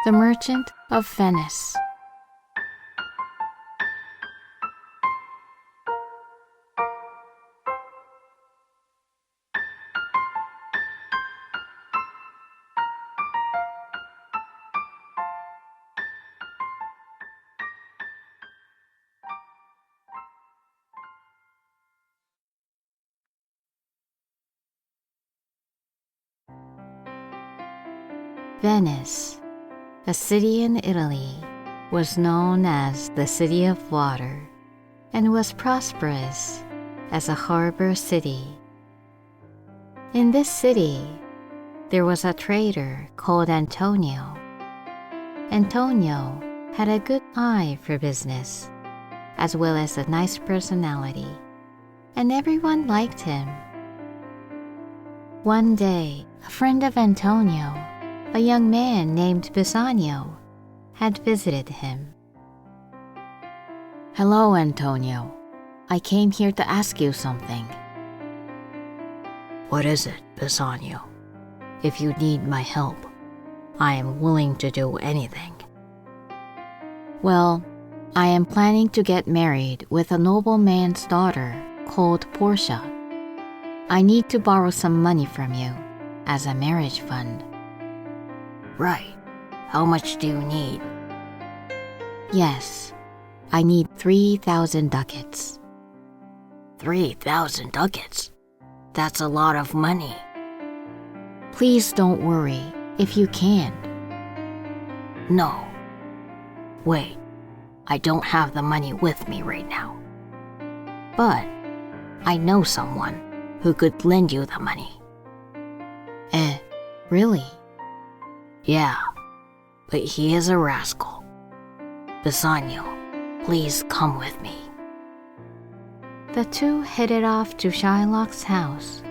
The Merchant of Venice. Venice, a city in Italy, was known as the City of Water and was prosperous as a harbor city. In this city, there was a trader called Antonio. Antonio had a good eye for business, as well as a nice personality, and everyone liked him. One day, a friend of Antonio, a young man named Bassanio, had visited him. "Hello, Antonio. I came here to ask you something." "What is it, Bassanio? If you need my help, I am willing to do anything." "Well, I am planning to get married with a nobleman's daughter called Portia. I need to borrow some money from you as a marriage fund." "Right. How much do you need?" "Yes, I need 3,000 ducats." 3,000 ducats? That's a lot of money. "Please don't worry if you can't." "No. Wait, I don't have the money with me right now. But I know someone who could lend you the money." Really?" "Yeah, but he is a rascal. Bassanio, please come with me." The two headed off to Shylock's house.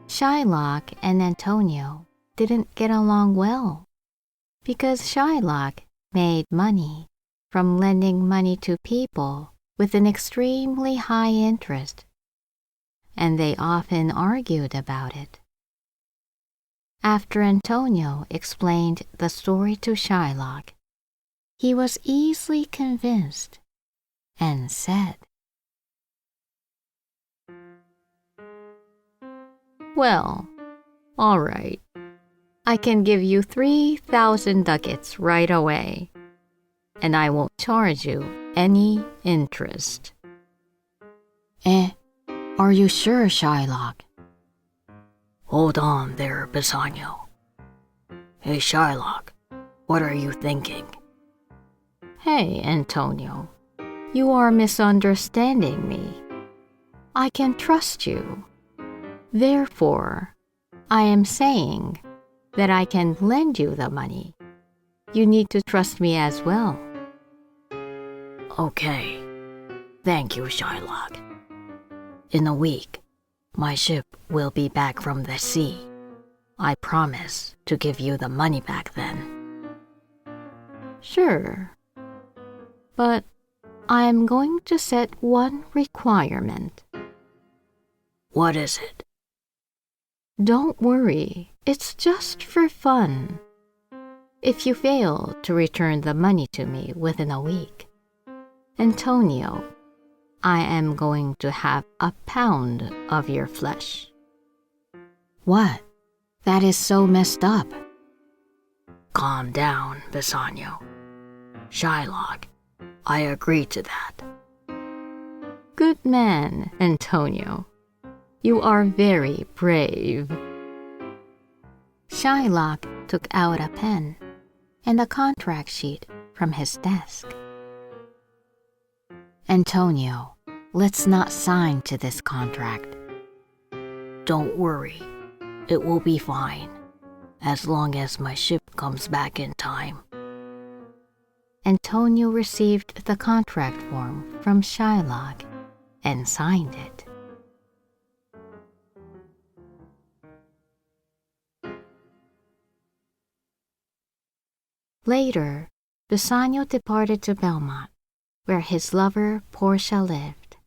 Shylock and Antonio didn't get along well because Shylock made money from lending money to people with an extremely high interest, and they often argued about it. After Antonio explained the story to Shylock, he was easily convinced and said, "Well, all right. I can give you 3,000 ducats right away, and I won't charge you any interest." Are you sure, Shylock?" "Hold on there, Bassanio. Hey, Shylock, what are you thinking?" "Hey, Antonio, you are misunderstanding me. I can trust you. Therefore, I am saying that I can lend you the money. You need to trust me as well." "Okay. Thank you, Shylock. In a week, my ship will be back from the sea. I promise to give you the money back then." "Sure. But I am going to set one requirement." "What is it?" "Don't worry, it's just for fun. If you fail to return the money to me within a week, Antonio, I am going to have a pound of your flesh." "What? That is so messed up." "Calm down, Bassanio. Shylock, I agree to that." "Good man, Antonio. You are very brave." Shylock took out a pen and a contract sheet from his desk. "Antonio, let's not sign to this contract." "Don't worry. It will be fine, as long as my ship comes back in time." Antonio received the contract form from Shylock and signed it. Later, Bassanio departed to Belmont, where his lover Portia lived,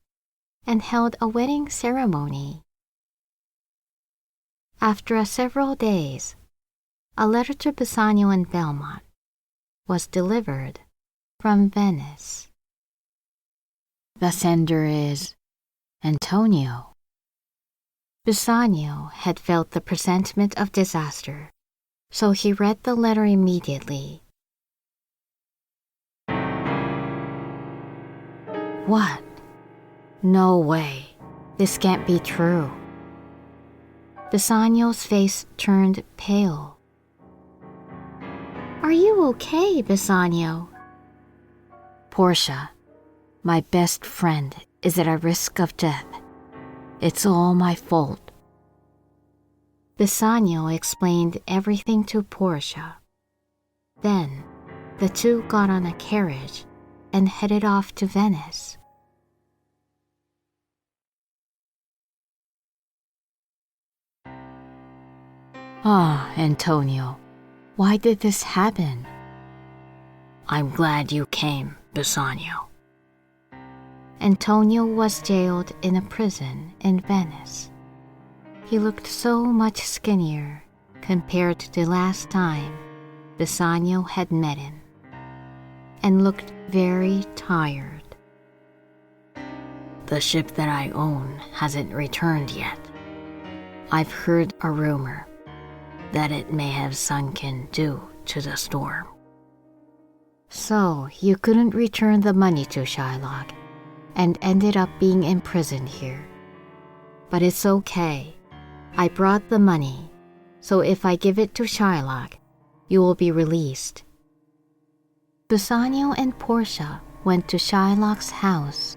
and held a wedding ceremony. After several days, a letter to Bassanio in Belmont was delivered from Venice. The sender is Antonio. Bassanio had felt the presentiment of disaster, so he read the letter immediately. What? No way. This can't be true. Bassanio's face turned pale. Are you okay, Bassanio? Portia, my best friend, is at a risk of death. It's all my fault. Bassanio explained everything to Portia. Then, the two got on a carriage and headed off to Venice. Ah, Antonio, why did this happen? I'm glad you came, Bassanio. Antonio was jailed in a prison in Venice. He looked so much skinnier compared to the last time Bassanio had met him, and looked very tired. The ship that I own hasn't returned yet. I've heard a rumor that it may have sunken due to the storm. So you couldn't return the money to Shylock and ended up being imprisoned here. But it's okay. I brought the money, so if I give it to Shylock, you will be released. Bassanio and Portia went to Shylock's house.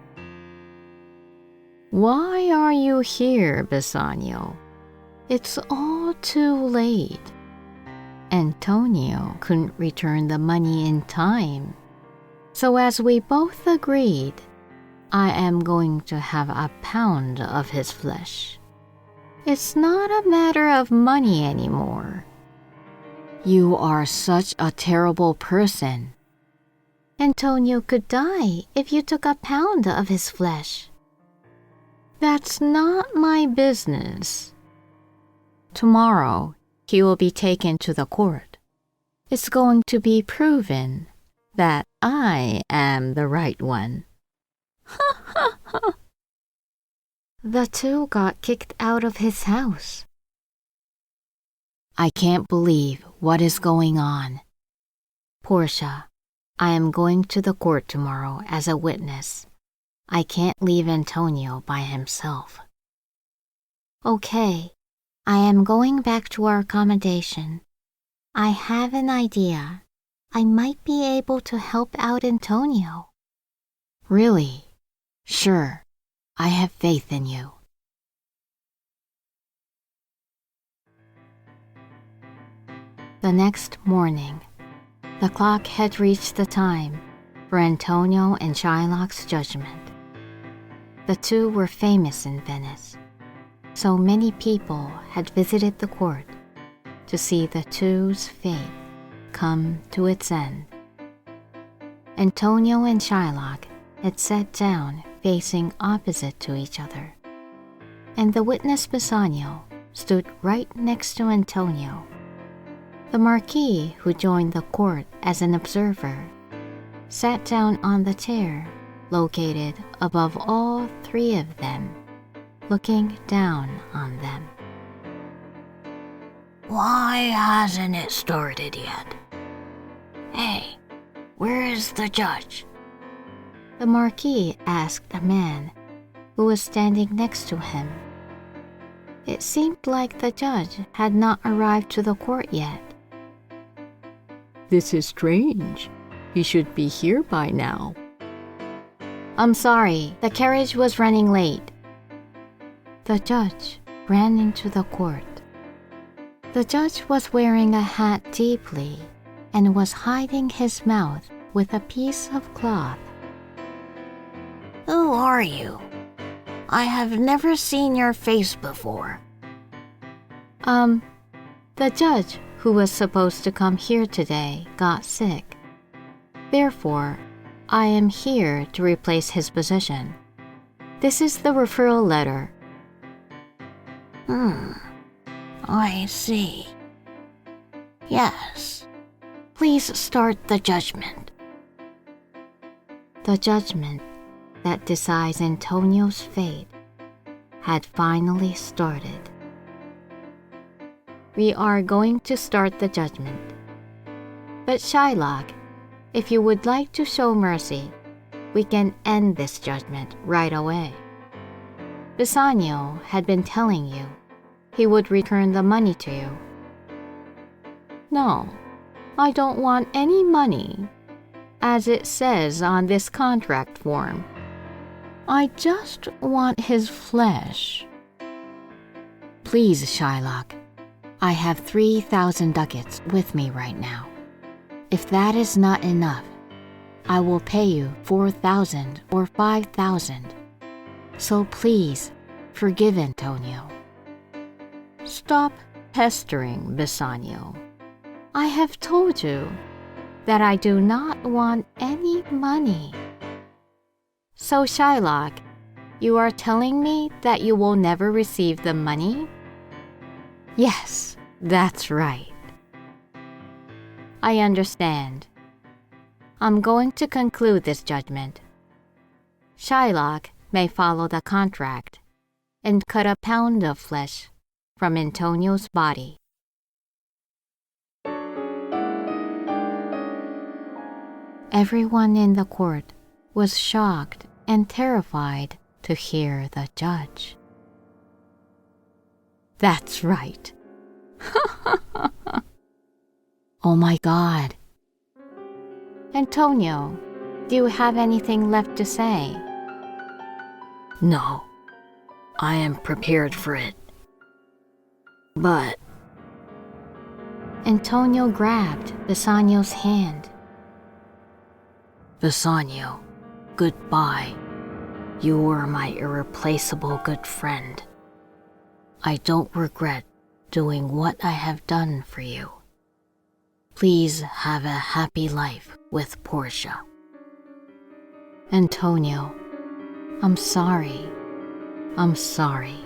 Why are you here, Bassanio? It's all too late. Antonio couldn't return the money in time. So as we both agreed, I am going to have a pound of his flesh. It's not a matter of money anymore. You are such a terrible person. Antonio could die if you took a pound of his flesh. That's not my business. Tomorrow, he will be taken to the court. It's going to be proven that I am the right one. Ha ha ha. The two got kicked out of his house. I can't believe what is going on. Portia, I am going to the court tomorrow as a witness. I can't leave Antonio by himself. Okay, I am going back to our accommodation. I have an idea. I might be able to help out Antonio. Really? Sure, I have faith in you. The next morning, the clock had reached the time for Antonio and Shylock's judgment. The two were famous in Venice, so many people had visited the court to see the two's fate come to its end. Antonio and Shylock had sat down facing opposite to each other, and the witness Bassanio stood right next to Antonio. The Marquis, who joined the court as an observer, sat down on the chair located above all three of them, looking down on them. Why hasn't it started yet? Hey, where is the judge? The Marquis asked a man who was standing next to him. It seemed like the judge had not arrived to the court yet. This is strange. He should be here by now. I'm sorry, the carriage was running late. The judge ran into the court. The judge was wearing a hat deeply and was hiding his mouth with a piece of cloth. Who are you? I have never seen your face before. The judge who was supposed to come here today got sick. Therefore, I am here to replace his position. This is the referral letter. I see. Yes. Please start the judgment. The judgment that decides Antonio's fate had finally started. We are going to start the judgment. But Shylock, if you would like to show mercy, we can end this judgment right away. Bassanio had been telling you he would return the money to you. No, I don't want any money, as it says on this contract form. I just want his flesh. Please, Shylock, I have 3,000 ducats with me right now. If that is not enough, I will pay you 4,000 or 5,000. So please, forgive Antonio. Stop pestering, Bassanio. I have told you that I do not want any money. So, Shylock, you are telling me that you will never receive the money? Yes, that's right. I understand. I'm going to conclude this judgment. Shylock may follow the contract and cut a pound of flesh from Antonio's body. Everyone in the court was shocked and terrified to hear the judge. That's right. Oh my God. Antonio, do you have anything left to say? No, I am prepared for it. But... Antonio grabbed Bassanio's hand. Bassanio, goodbye. You were my irreplaceable good friend. I don't regret doing what I have done for you. Please have a happy life with Portia. Antonio, I'm sorry. I'm sorry.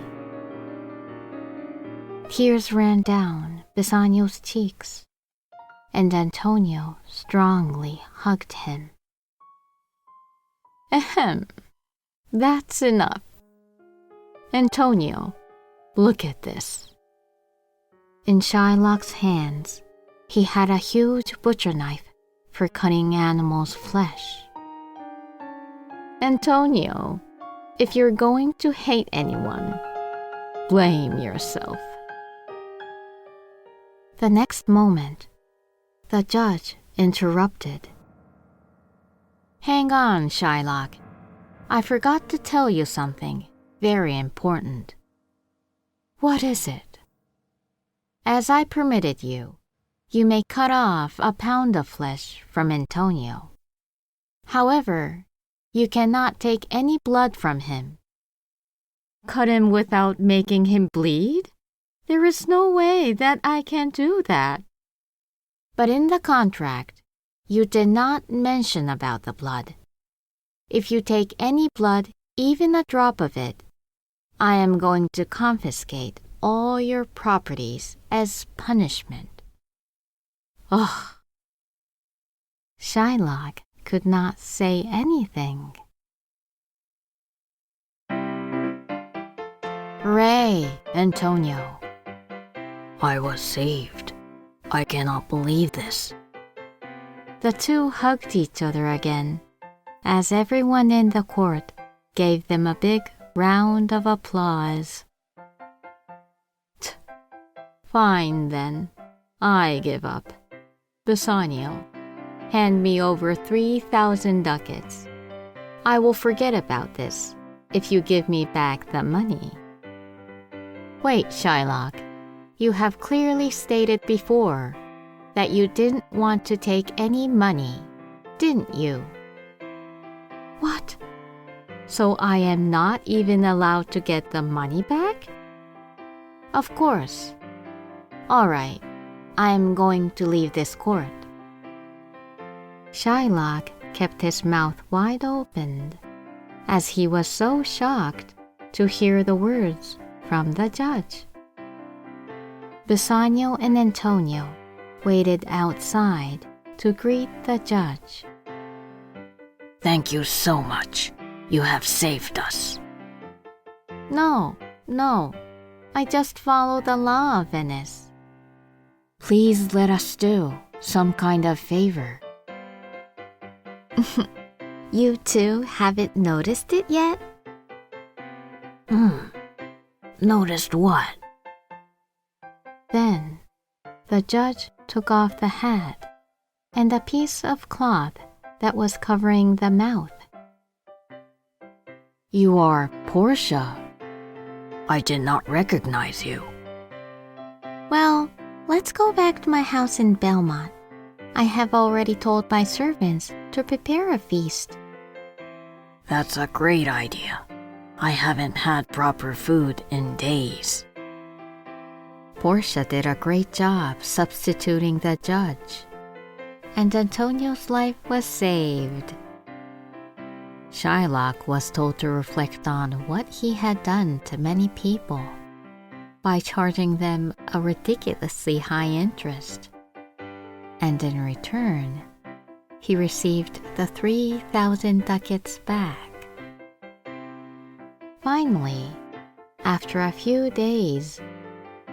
Tears ran down Bassanio's cheeks, and Antonio strongly hugged him. Ahem, that's enough. Antonio, look at this. In Shylock's hands, he had a huge butcher knife for cutting animals' flesh. Antonio, if you're going to hate anyone, blame yourself. The next moment, the judge interrupted. Hang on, Shylock. I forgot to tell you something very important. What is it? As I permitted you, you may cut off a pound of flesh from Antonio. However, you cannot take any blood from him. Cut him without making him bleed? There is no way that I can do that. But in the contract, you did not mention about the blood. If you take any blood, even a drop of it, I am going to confiscate all your properties as punishment. Ugh. Shylock could not say anything. Hooray, Antonio. I was saved. I cannot believe this. The two hugged each other again, as everyone in the court gave them a big round of applause. Fine then, I give up. Bassanio, hand me over 3,000 ducats. I will forget about this if you give me back the money. Wait, Shylock, you have clearly stated before that you didn't want to take any money, didn't you? What? So I am not even allowed to get the money back? Of course. All right, I am going to leave this court. Shylock kept his mouth wide open, as he was so shocked to hear the words from the judge. Bassanio and Antonio waited outside to greet the judge. Thank you so much. You have saved us. No, I just follow the law of Venice. Please let us do some kind of favor. You two haven't noticed it yet? Noticed what? Then the judge took off the hat and a piece of cloth that was covering the mouth. You are Portia. I did not recognize you. Well, let's go back to my house in Belmont. I have already told my servants to prepare a feast. That's a great idea. I haven't had proper food in days. Portia did a great job substituting the judge, and Antonio's life was saved. Shylock was told to reflect on what he had done to many people by charging them a ridiculously high interest. And in return, he received the 3,000 ducats back. Finally, after a few days,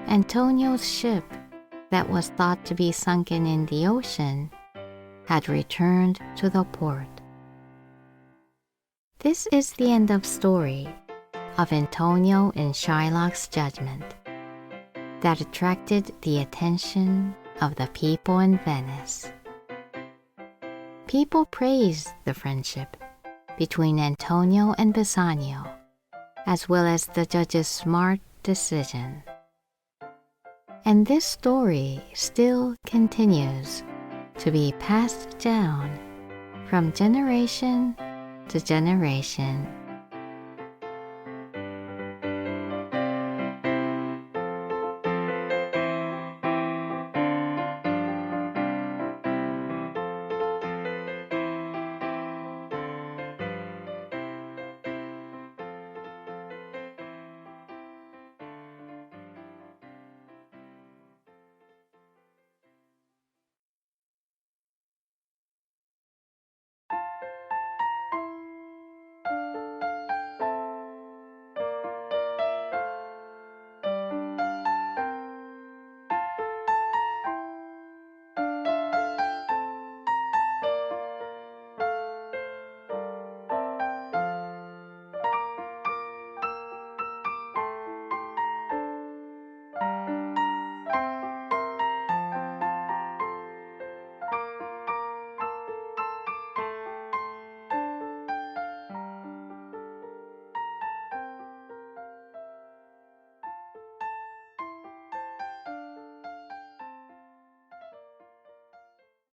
Antonio's ship, that was thought to be sunken in the ocean, had returned to the port. This is the end of story of Antonio and Shylock's judgment that attracted the attention of the people in Venice. People praised the friendship between Antonio and Bassanio, as well as the judge's smart decision. And this story still continues to be passed down from generation to generation.